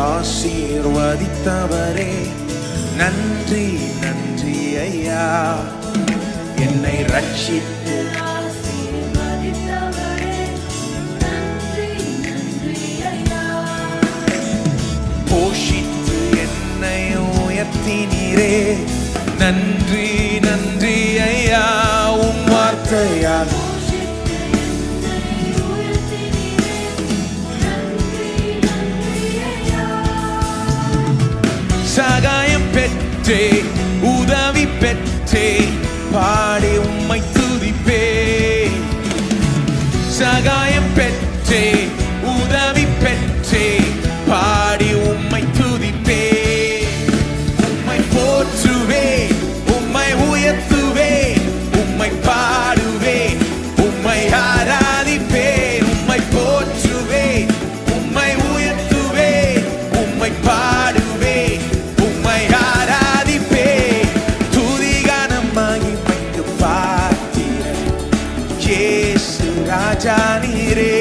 ஆசீர்வதித்தவரே, நன்றி நன்றி ஐயா. என்னை ரட்சித்து போஷித்து என்னை உயர்த்தினீரே, நன்றி நன்றி ஐயா. உம் வார்த்தையால் சகாயம் பெற்றே, உதவி பெற்றே, பாடி உம்மை துதிப்பே. சகாயம் பெற்றே, உதவி பெற்றே, பாடி உம்மை துதிப்பே. உம்மை போற்றுவே, உம்மை உயர்த்துவே, உம்மை பாடுவே, உம்மை ஆராதிப்பே. உம்மை போற்றுவே, உம்மை உயர்த்துவே, உம்மை பாடுவே, உம்மை ஆராதிப்பே. துதிகானம் மகிமைக்கு பாத்திர இயேசு ராஜா நீரே.